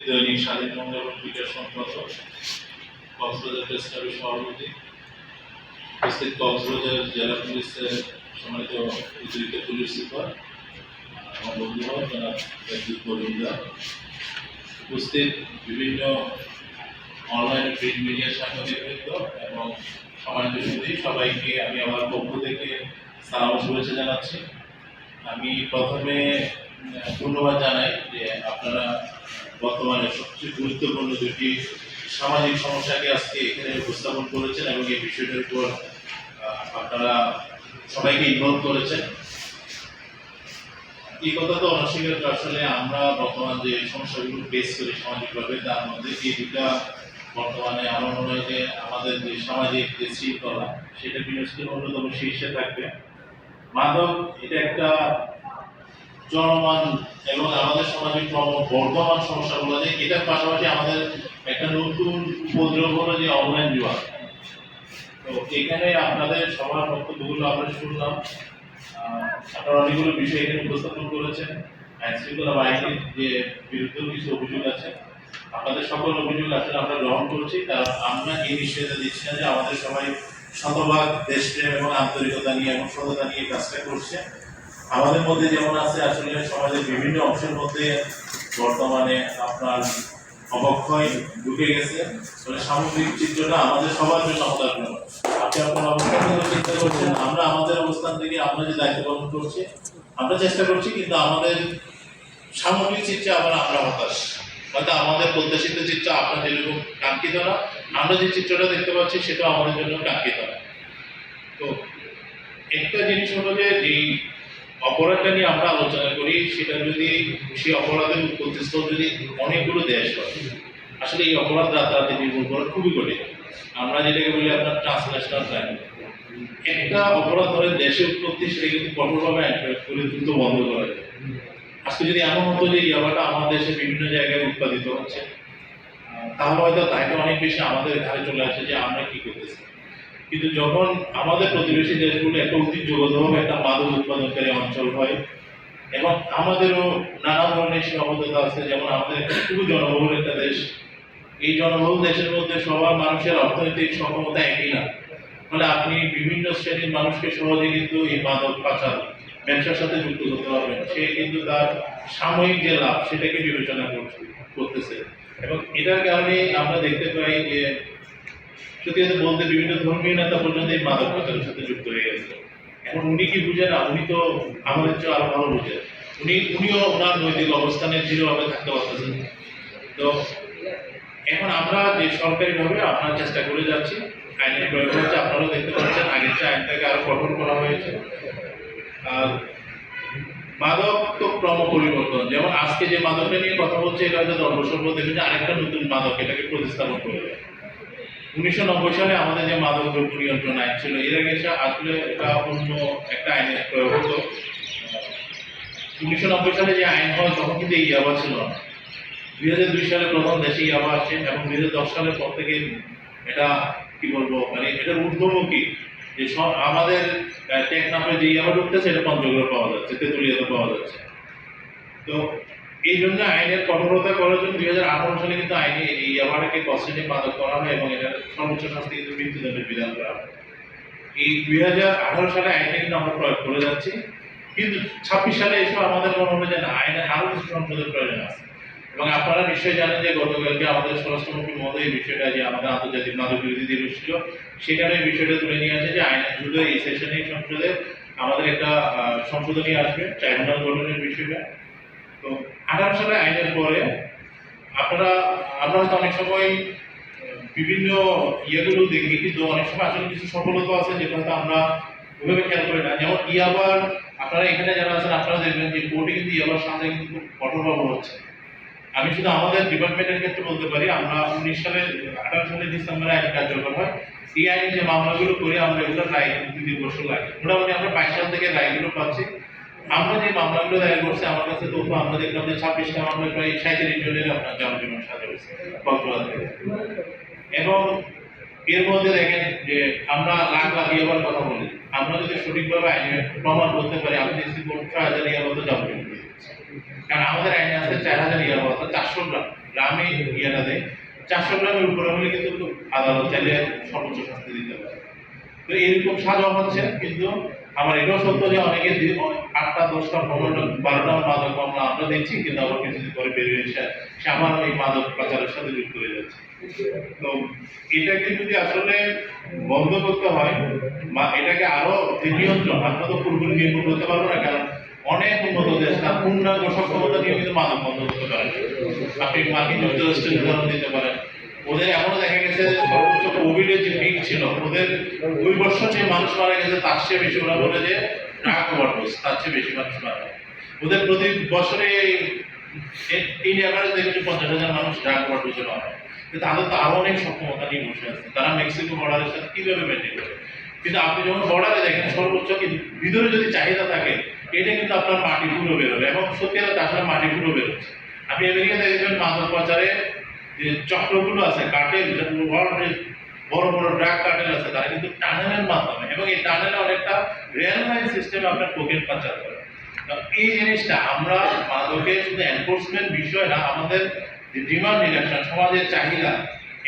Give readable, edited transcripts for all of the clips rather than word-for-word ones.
দৈনিক স্বাধীন মঙ্গল পত্রিকার সম্পাদক, কক্সবাজার প্রেস ক্লাবের সভাপতি, উপস্থিত কক্সবাজার জেলা পুলিশের সম্মানিত অতিরিক্ত পুলিশ সুপার, আমার বন্ধুরা যারা কর্মীরা, উপস্থিত বিভিন্ন অনলাইন প্রিন্ট মিডিয়ার সাংবাদিকবৃন্দ এবং সম্মানিত সুধী, সবাইকে আমি আমার পক্ষ থেকে সালাম ও শুভেচ্ছা জানাচ্ছি। আমি প্রথমে ধন্যবাদ জানাই যে আপনারা বর্তমানে সবচেয়ে গুরুত্বপূর্ণ দুটি সামাজিক সমস্যাকে আজকে এখানে উপস্থাপন করেছেন এবং এই বিষয়টার উপর আপনারা সবাইকে ইনভলভ করেছেন। এই কথা তো অনস্বীকার, আসলে আমরা বর্তমান যে সমস্যাগুলো ফেস করি সামাজিকভাবে, তার মধ্যে এই দুটা বর্তমানে আমার মনে হয় যে আমাদের যে সামাজিক যে শৃঙ্খলা সেটা বিনষ্টের অন্যতম শীর্ষে থাকবে। মাদক এটা একটা চলমান এবং আমাদের সমাজে ক্রমবর্ধমান সমস্যা বলা যায়। এটার পাশাপাশি আমাদের একটা নতুন উপদ্রব হলো যে অনলাইন জুয়া। তো এখানে আপনাদের সবার বক্তব্যগুলো আমরা শুনলাম, আপনারা অনেকগুলো বিষয় এখানে উপস্থাপন করেছেন। আইন শৃঙ্খলা বাহিনীর যে বিরুদ্ধে কিছু অভিযোগ আছে, আপনাদের সকল অভিযোগ আসলে আমরা গ্রহণ করছি, কারণ আমরা এই নিশ্চয়তা দিচ্ছি না যে আমাদের সবাই শতভাগ দেশপ্রেম এবং আন্তরিকতা নিয়ে এবং সততা নিয়ে কাজটা করছে। আমাদের মধ্যে যেমন আছে আসলে সমাজের বিভিন্ন অংশের মধ্যে বর্তমানে আপনার অবক্ষয় ঢুকে গেছে, মানে সামগ্রিক চিত্রটা আমাদের সবার জন্য হতাশাজনক। আপনি আপনার অবস্থান থেকে চিন্তা করছেন, আমরা আমাদের অবস্থান থেকে আমরা যে দায়িত্ব পালন করছি আমরা চেষ্টা করছি, কিন্তু আমাদের সামগ্রিক চিত্রে আমরা হতাশ। হয়তো আমাদের প্রত্যাশিত চিত্র আপনার যেরকম কাঙ্ক্ষিত না, আমরা যে চিত্রটা দেখতে পাচ্ছি সেটা আমাদের জন্য কাঙ্ক্ষিত না। তো একটা জিনিস হলো যে যেই অপরাধটা নিয়ে আমরা আলোচনা করি, সেটা যদি সেই অপরাধের উৎপত্তিস্থল যদি অনেকগুলো দেশ হয়, আসলে এই অপরাধ রাতারাতি নির্মূল করা খুবই কঠিন। আমরা যেটাকে বলি আপনার ট্রান্সন্যাশনাল ক্রাইম, একটা অপরাধ ধরে দেশে উৎপত্তি সেটা কিন্তু কঠোরভাবে অ্যান্টিফাইড করে দ্রুত বন্ধ করা যায়। আজকে যদি এমন হতো যে ইয়াবাটা আমাদের দেশে বিভিন্ন জায়গায় উৎপাদিত হচ্ছে, তাহলে হয়তো দায়িত্ব অনেক বেশি আমাদের ঘাড়ে চলে আসে যে আমরা কি করতেছি। কিন্তু যখন আমাদের প্রতিবেশী দেশগুলো একটা ঐতিহ্যগতভাবে একটা মাদক উৎপাদনকারী অঞ্চল হয় এবং আমাদেরও নানা ধরনের সীমাবদ্ধতা আছে, যেমন আমাদের একটা খুবই জনবহুল একটা দেশ, এই জনবহুল দেশের মধ্যে সবার মানুষের অর্থনৈতিক সক্ষমতা একই না, ফলে আপনি বিভিন্ন শ্রেণীর মানুষকে সহজে কিন্তু এই মাদক পাচার ব্যবসার সাথে যুক্ত করতে পারবেন। সে কিন্তু তার সাময়িক যে লাভ সেটাকে বিবেচনা করতেছে এবং এটার কারণে আমরা দেখতে পাই যে সত্যি বলতে বিভিন্ন ধর্মীয় নেতা পর্যন্ত এই মাদক পাচারের সাথে যুক্ত হয়ে গেছে। এখন উনি কি বুঝে না, উনি তো আমাদের চেয়ে আরো ভালো বুঝে, উনিও ওনার নৈতিক অবস্থানে দৃঢ়ভাবে থাকতে পারতেছেন। তো এখন আমরা যে সরকারিভাবে আমরা চেষ্টা করে যাচ্ছি, আইনের প্রয়োগ হচ্ছে, আপনারাও দেখতে পাচ্ছেন আগের চেয়ে আইনটাকে আরো কঠোর করা হয়েছে। আর মাদক তো ক্রম পরিবর্তন, যেমন আজকে যে মাদকটা নিয়ে কথা বলছে এটা হয়তো 10 বছর পর দেখবেন আরেকটা নতুন মাদক এটাকে প্রতিস্থাপন করে দেয়। 1990 সালে আমাদের যে মাদক দ্রব্য নিয়ন্ত্রণ আইন ছিল, এর আগে আসলে এটা অন্য একটা আইনের প্রয়োগ হতো। 1990 সালে যে আইন হয় তখন কিন্তু এই ইয়াবা ছিল না। 2002 সালে প্রথম দেশে ইয়াবা আসে এবং 2010 সালের পর থেকে এটা কি বলবো, মানে এটার ঊর্ধ্বমুখী যে সব আমাদের টেকনাফে যে ইয়াবা ঢুকতেছে এটা পঞ্চগড়ে পাওয়া যাচ্ছে, তেঁতুলিয়াতে পাওয়া যাচ্ছে। তো এই জন্য আইনের কঠোরতা করার জন্য 2018 সালে কিন্তু আইনে এই ইয়াবাটাকে কসমেটিক মাদক করা হয় এবং এটার সর্বোচ্চ শাস্তি কিন্তু মৃত্যুদণ্ডের বিধান করা হয়। এই 2018 সালে আইনটা কিন্তু আমরা প্রয়োগ করে যাচ্ছি, কিন্তু 26 সালে এসে আমাদের মনে হলো যে না, আইনে আরো কিছু সংশোধনের প্রয়োজন আছে। এবং আপনারা নিশ্চয়ই জানেন যে গতকালকে আমাদের স্বরাষ্ট্রমন্ত্রী মহোদয় এই বিষয়টা, যে আমাদের আন্তর্জাতিক মাদক বিরোধী দিবস ছিল, সেখানে এই বিষয়টা তুলে নিয়ে আসে যে আইনের দ্রুত এই সেশনে সংসদে আমাদের একটা সংশোধনী আসবে ট্রাইব্যুনাল গঠনের বিষয়টা। তো 18 সালে আইনের পরে আমরা হয়তো অনেক সময় বিভিন্ন ইয়েগুলো দেখি, কিন্তু অনেক সময় আসলে কিছু সফলতা আছে যেটা হয়তো আমরা ওইভাবে খেয়াল করি না। যেমন ইয়াবার, আপনারা এখানে যারা আছেন আপনারা দেখবেন যে কোর্টে কিন্তু ইয়াবার সাথে কিন্তু খুব কঠোরভাবে হচ্ছে। আমি শুধু আমাদের ডিপার্টমেন্টের ক্ষেত্রে বলতে পারি, আমরা 18 সালের ডিসেম্বরে আইন কার্যকর হয়। এই আইনে যে মামলাগুলো করি আমরা এগুলো রায় কিন্তু 2 বছর লাগে, মোটামুটি আমরা 22 সাল থেকে রায়গুলো পাচ্ছি। আমরা যে মামলাগুলো দায়ের করছি আমার কাছে তথ্য আমরা দেখলাম যে 26টা মামলায় প্রায় 37 জনের আপনার যাবজ্জীবন সাজা হয়েছে কক্সবাজার থেকে। এবং এর মধ্যে দেখেন যে আমরা লাখ লাখ ইয়াবার কথা বলি, আমরা যদি সঠিকভাবে আইনে প্রমাণ করতে পারি, আমি দেখছি 6,000 ইয়াবার তো যাবজ্জীবন দিয়ে দিচ্ছি। কারণ আমাদের আইনে আছে 4,000 ইয়াবা, 400 গ্রাম গ্রামে ইয়েটা দেয় 400 গ্রামের উপরে হলে কিন্তু আদালত চাইলে সর্বোচ্চ শাস্তি দিতে পারে। তো এরকম সাজা হচ্ছে, কিন্তু আমার এটাও সত্য যে অনেকে 8টা 10টা 15টা 12টা মাদক মামলা আমরা দিচ্ছি, কিন্তু আবার কিছুদিন পরে বেরিয়ে এসে সে আবার ওই মাদক পাচারের সাথে যুক্ত হয়ে যাচ্ছে। তো এটাকে যদি আসলে বন্ধ করতে হয় বা এটাকে আরো যে নিয়ন্ত্রণ, আমরা তো পুরোপুরি নির্মূল করতে পারবো না, কারণ অনেক উন্নত দেশ তার পূর্ণাঙ্গ সক্ষমতা নিয়ে কিন্তু মাদক বন্ধ করতে পারে। আপনি মার্কিন যুক্তরাষ্ট্রের উদাহরণ দিতে পারেন, ওদের এমনও দেখা গেছে যে সর্বোচ্চ কোভিডের যে পিক ছিল, ওদের 2 বছর যে মানুষ মারা গেছে তার চেয়ে বেশি, ওরা বলে যে ড্রাগ ওভারডোজ, তার চেয়ে বেশি মানুষ মারা যায়। ওদের প্রতি বছরে ইন অ্যাভারেজ দেখবেন 50,000 মানুষ ড্রাগ ওভারডোজে মারা যায়। কিন্তু তাদের তো আরো অনেক সক্ষমতা নিয়ে বসে আছে, তারা মেক্সিকো বর্ডারের সাথে কিভাবে মেনটেন করে। কিন্তু আপনি যখন বর্ডারে দেখেন সর্বোচ্চ কিন্তু ভিতরে যদি চাহিদা থাকে, এটা কিন্তু আপনার মাটি পুরো বেরোবে, এবং সত্যি কথা আসলে মাটি পুরো বেরোচ্ছে। আপনি আমেরিকাতে দেখবেন মাদক পাচারে যে চক্রগুলো আছে, কার্টেল, ওয়ার্ল্ডের বড় বড় ড্রাগ কার্টেল আছে, তারা কিন্তু টানেলের মাধ্যমে, এবং এই টানেলে অনেকটা রেল লাইন সিস্টেমে আপনার কোকেন পাচার করে। তো এই জিনিসটা আমরা মাদকের শুধু এনফোর্সমেন্ট বিষয় না, আমাদের যে ডিমান্ড রিডাকশন, সমাজের চাহিদা,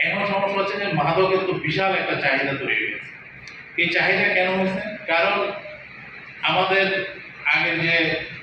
এখন সমস্যা হচ্ছে যে মাদকের তো বিশাল একটা চাহিদা তৈরি হয়ে গেছে। এই চাহিদা কেন হয়েছে? কারণ আমাদের আগের যে